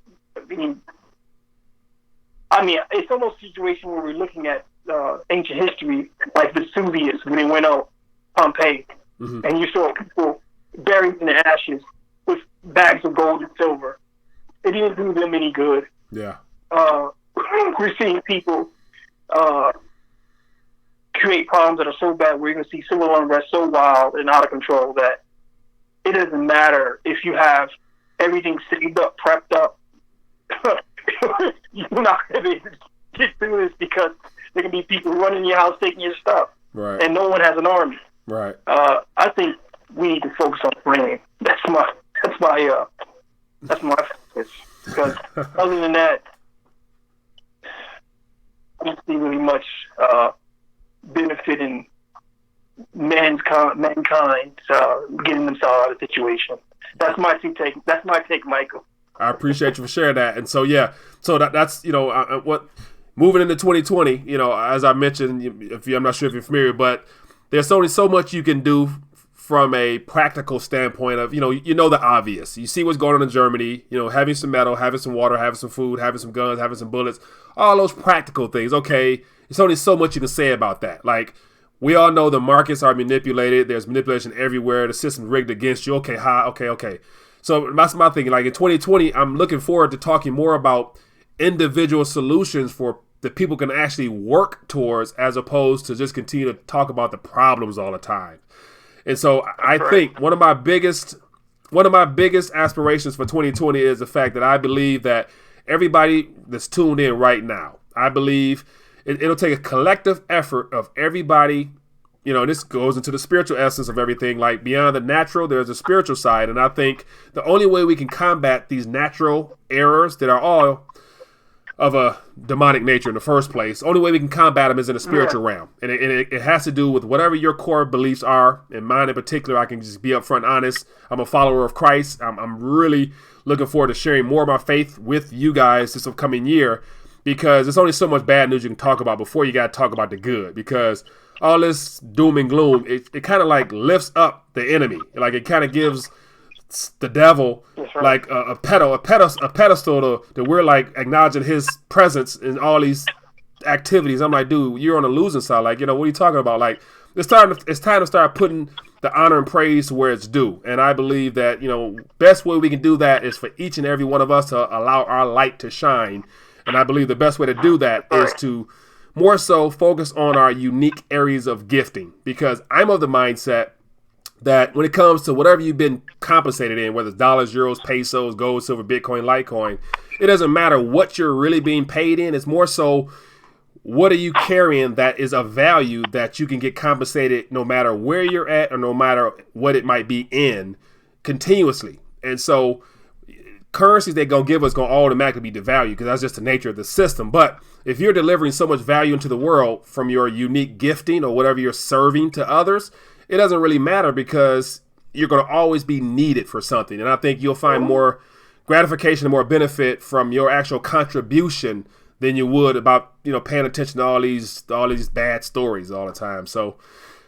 I I mean, it's almost a situation where we're looking at ancient history, like Vesuvius when it went out Pompeii, and you saw people buried in the ashes with bags of gold and silver. It didn't do them any good. Yeah. We're seeing people create problems that are so bad. We're going to see civil unrest so wild and out of control that it doesn't matter if you have everything saved up, prepped up. You're not going to be able to get through this because there can be people running your house taking your stuff, right? And no one has an army, right? I think we need to focus on praying. That's my focus. Because other than that, I don't see really much benefit in mankind getting themselves out of the situation. That's my take. That's my take, Michael. I appreciate you for sharing that. And so, yeah, so that's, what moving into 2020, as I mentioned, I'm not sure if you're familiar, but there's only so much you can do from a practical standpoint of, the obvious. You see what's going on in Germany, having some metal, having some water, having some food, having some guns, having some bullets, all those practical things. Okay, there's only so much you can say about that. Like, we all know the markets are manipulated. There's manipulation everywhere. The system's rigged against you. Okay, okay. So that's my thing. Like in 2020, I'm looking forward to talking more about individual solutions for that people can actually work towards, as opposed to just continue to talk about the problems all the time. And so I think one of my biggest aspirations for 2020 is the fact that I believe that everybody that's tuned in right now, I believe it'll take a collective effort of everybody. This goes into the spiritual essence of everything. Like, beyond the natural, there's a spiritual side. And I think the only way we can combat these natural errors that are all of a demonic nature in the first place, only way we can combat them is in the spiritual realm. And it has to do with whatever your core beliefs are. And mine in particular, I can just be upfront and honest. I'm a follower of Christ. I'm really looking forward to sharing more of my faith with you guys this upcoming year, because there's only so much bad news you can talk about before you got to talk about the good. Because all this doom and gloom, it kind of like lifts up the enemy. Like, it kind of gives the devil like a pedestal to we're like acknowledging his presence in all these activities. I'm like, dude, you're on the losing side. Like, what are you talking about? Like, it's time to start putting the honor and praise where it's due. And I believe that, best way we can do that is for each and every one of us to allow our light to shine. And I believe the best way to do that is to more so focus on our unique areas of gifting, because I'm of the mindset that when it comes to whatever you've been compensated in, whether it's dollars, euros, pesos, gold, silver, Bitcoin, Litecoin, it doesn't matter what you're really being paid in. It's more so, what are you carrying that is of value that you can get compensated no matter where you're at or no matter what it might be in continuously. And so currencies they're going to give us going to automatically be devalued, because that's just the nature of the system. But if you're delivering so much value into the world from your unique gifting or whatever you're serving to others, it doesn't really matter, because you're going to always be needed for something. And I think you'll find more gratification and more benefit from your actual contribution than you would about, paying attention to all these bad stories all the time. So,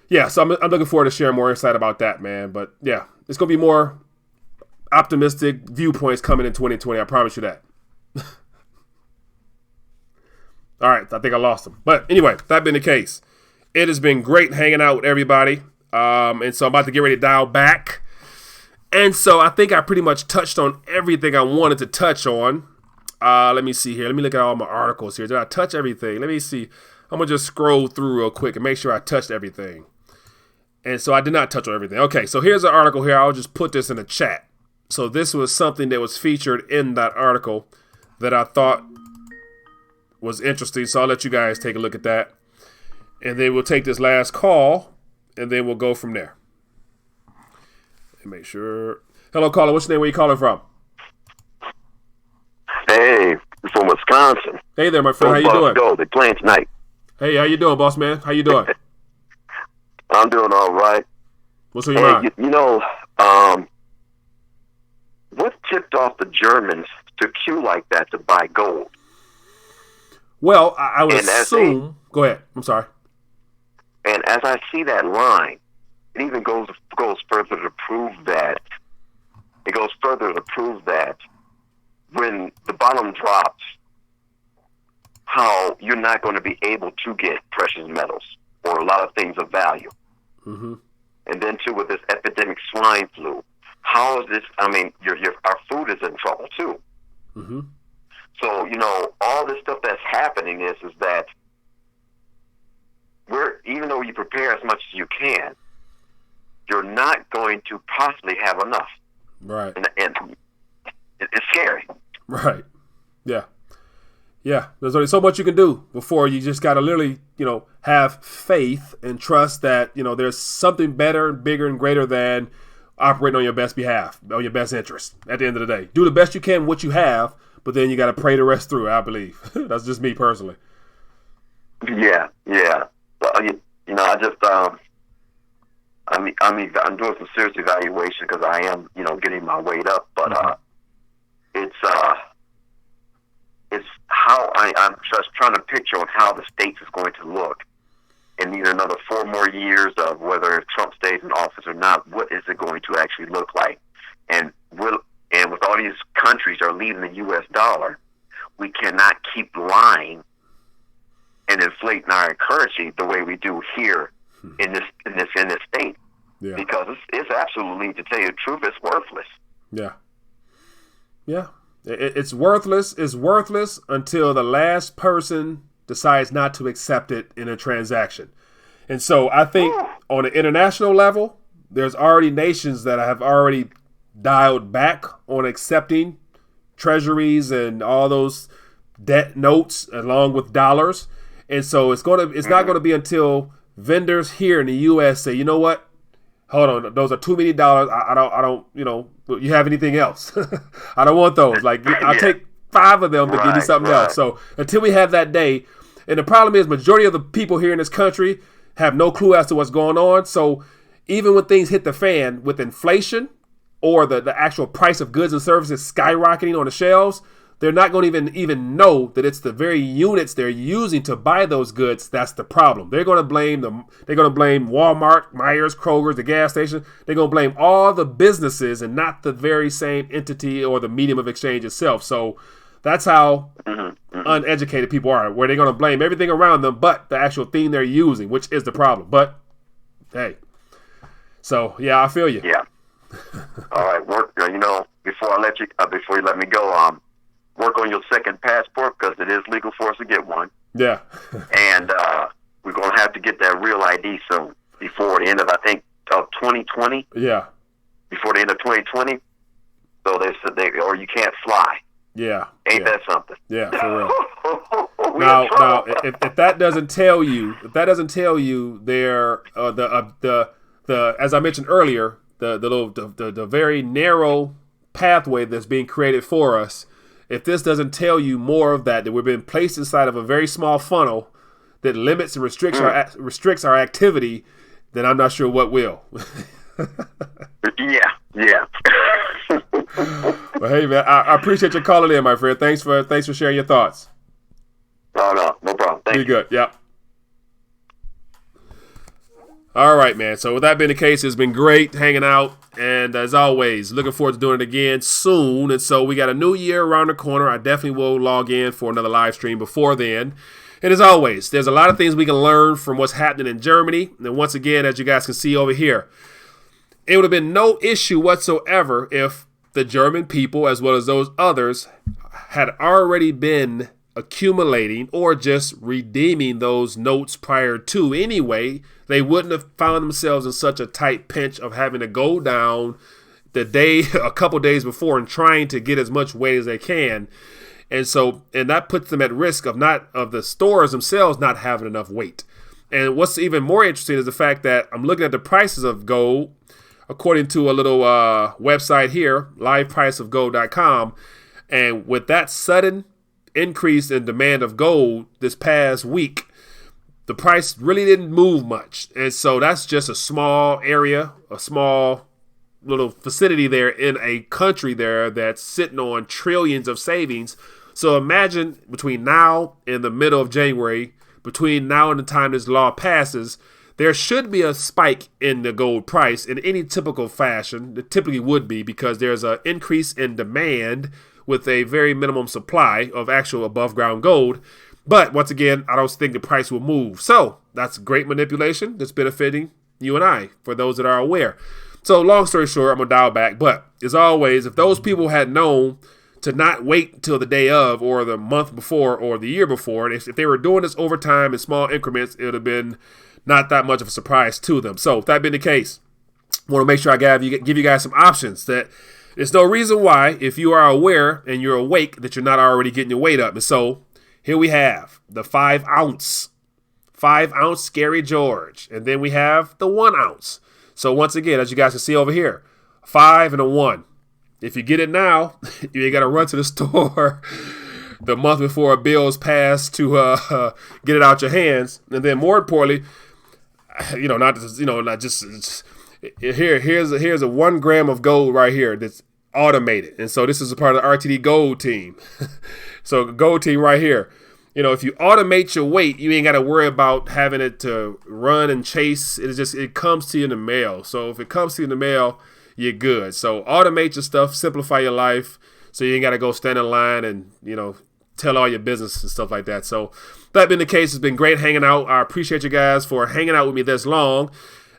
yeah, so I'm looking forward to sharing more insight about that, man. But, yeah, it's going to be more optimistic viewpoints coming in 2020. I promise you that. All right, I think I lost them. But anyway, that being the case, it has been great hanging out with everybody. And so I'm about to get ready to dial back. And so I think I pretty much touched on everything I wanted to touch on. Let me see here. Let me look at all my articles here. Did I touch everything? Let me see. I'm going to just scroll through real quick and make sure I touched everything. And so I did not touch on everything. Okay, so here's an article here. I'll just put this in the chat. So this was something that was featured in that article that I thought was interesting. So I'll let you guys take a look at that. And then we'll take this last call, and then we'll go from there. And make sure. Hello, caller. What's your name? Where you calling from? Hey, from Wisconsin. Hey there, my friend. How you doing? Go. They're playing tonight. Hey, how you doing, boss man? How you doing? I'm doing all right. What's on your mind? What tipped off the Germans to queue like that to buy gold? Well, I would assume. Go ahead. I'm sorry. And as I see that line, it even goes further to prove that. It goes further to prove that when the bottom drops, how you're not going to be able to get precious metals or a lot of things of value. Mm-hmm. And then too, with this epidemic swine flu, how is this? I mean, our food is in trouble too. Mm-hmm. So, you know, all this stuff that's happening is that even though you prepare as much as you can, you're not going to possibly have enough. Right. And it's scary. Right. Yeah. Yeah. There's only so much you can do before you just got to literally, you know, have faith and trust that, you know, there's something better and bigger and greater than operating on your best behalf, on your best interest at the end of the day. Do the best you can with what you have, but then you got to pray the rest through, I believe. That's just me personally. Yeah. Well, you know, I just, I'm doing some serious evaluation because I am, you know, getting my weight up, but it's how I'm just trying to picture on how the States is going to look in either another 4 more years of whether Trump stays in office or not. What is it going to actually look like? And with all these countries that are leaving the U.S. dollar, we cannot keep lying and inflating our currency the way we do here in this state. Yeah. Because it's absolutely, to tell you the truth, it's worthless. Yeah. Yeah. It's worthless. It's worthless until the last person decides not to accept it in a transaction. And so I think on an international level, there's already nations that have already dialed back on accepting treasuries and all those debt notes along with dollars. And so it's not going to be until vendors here in the U.S. say, you know what? Hold on, those are too many dollars. I don't, you know, you have anything else? I don't want those. Like, I'll take 5 of them to give you something else. So until we have that day, and the problem is majority of the people here in this country have no clue as to what's going on. So even when things hit the fan with inflation or the actual price of goods and services skyrocketing on the shelves, they're not going to even know that it's the very units they're using to buy those goods that's the problem. They're going to blame Walmart, Myers, Kroger's, the gas station. They're going to blame all the businesses and not the very same entity or the medium of exchange itself. So that's how uneducated people are, where they're going to blame everything around them but the actual thing they're using, which is the problem. But hey, so yeah, I feel you. Yeah. All right, work. You know, before you let me go, work on your second passport because it is legal for us to get one. Yeah. And we're going to have to get that real ID soon before the end of, I think, 2020. Yeah. Before the end of 2020. So they said or you can't fly. Yeah. Ain't that something? Yeah, for real. now, if that doesn't tell you, there, the as I mentioned earlier, the very narrow pathway that's being created for us. If this doesn't tell you more of that we've been placed inside of a very small funnel that limits and restricts our activity, then I'm not sure what will. Yeah. Well, hey man, I appreciate you calling in, my friend. Thanks for sharing your thoughts. No problem. Thank you. Good. Yep. All right, man. So with that being the case, it's been great hanging out. And as always, looking forward to doing it again soon. And so we got a new year around the corner. I definitely will log in for another live stream before then. And as always, there's a lot of things we can learn from what's happening in Germany. And once again, as you guys can see over here, it would have been no issue whatsoever if the German people, as well as those others, had already been accumulating or just redeeming those notes prior to anyway. They wouldn't have found themselves in such a tight pinch of having to go down a couple days before and trying to get as much weight as they can. And that puts them at risk of the stores themselves not having enough weight. And what's even more interesting is the fact that I'm looking at the prices of gold, according to a little website here, livepriceofgold.com. And with that sudden increase in demand of gold this past week, the price really didn't move much. And so that's just a small area, a small little vicinity there in a country there that's sitting on trillions of savings. So imagine between now and the middle of January, between now and the time this law passes, there should be a spike in the gold price in any typical fashion. It typically would be because there's an increase in demand with a very minimum supply of actual above ground gold. But once again, I don't think the price will move. So that's great manipulation that's benefiting you and I, for those that are aware. So long story short, I'm going to dial back. But as always, if those people had known to not wait until the day of or the month before or the year before, and if they were doing this over time in small increments, it would have been not that much of a surprise to them. So if that been the case, I want to make sure I give you guys some options. That there's no reason why, if you are aware and you're awake, that you're not already getting your weight up. And so here we have the 5 ounce Scary George. And then we have the 1 ounce. So once again, as you guys can see over here, 5 and a 1. If you get it now, you ain't got to run to the store the month before a bill's passed to get it out your hands. And then more importantly, here's a 1 gram of gold right here that's automated. And so this is a part of the RTD Gold Team. So Gold Team right here. If you automate your weight, you ain't got to worry about having it to run and chase. It comes to you in the mail. So if it comes to you in the mail, you're good. So automate your stuff, simplify your life, so you ain't got to go stand in line and, tell all your business and stuff like that. So that being the case, it's been great hanging out. I appreciate you guys for hanging out with me this long.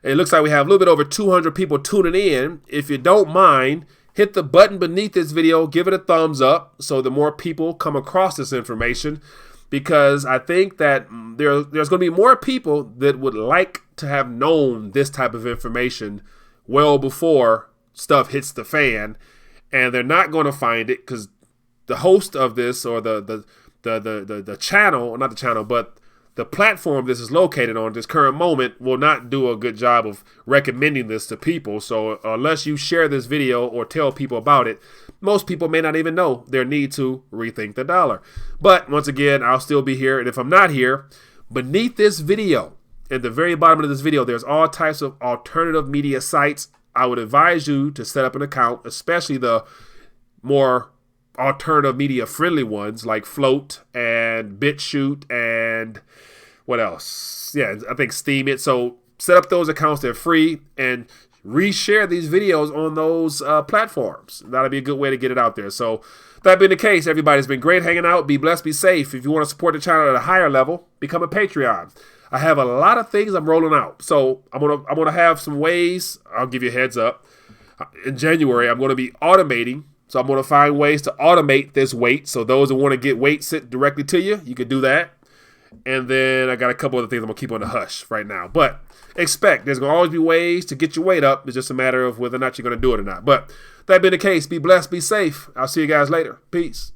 It looks like we have a little bit over 200 people tuning in. If you don't mind, hit the button beneath this video, give it a thumbs up so the more people come across this information, because I think that there's going to be more people that would like to have known this type of information well before stuff hits the fan, and they're not going to find it because the host of this, or the channel, not the channel, but the platform this is located on, this current moment, will not do a good job of recommending this to people. So unless you share this video or tell people about it, most people may not even know their need to rethink the dollar. But once again, I'll still be here. And if I'm not here, beneath this video, at the very bottom of this video, there's all types of alternative media sites. I would advise you to set up an account, especially the more alternative media friendly ones like Float and BitChute and what else? Yeah, I think Steam It. So set up those accounts. They're free, and reshare these videos on those platforms. That'll be a good way to get it out there. So that being the case, everybody's been great hanging out. Be blessed, be safe. If you want to support the channel at a higher level, become a Patreon. I have a lot of things I'm rolling out. So I'm gonna have some ways. I'll give you a heads up. In January, I'm going to be automating. So I'm going to find ways to automate this weight. So those that want to get weight sent directly to you, you can do that. And then I got a couple other things I'm going to keep on the hush right now. But expect there's going to always be ways to get your weight up. It's just a matter of whether or not you're going to do it or not. But that being the case, be blessed, be safe. I'll see you guys later. Peace.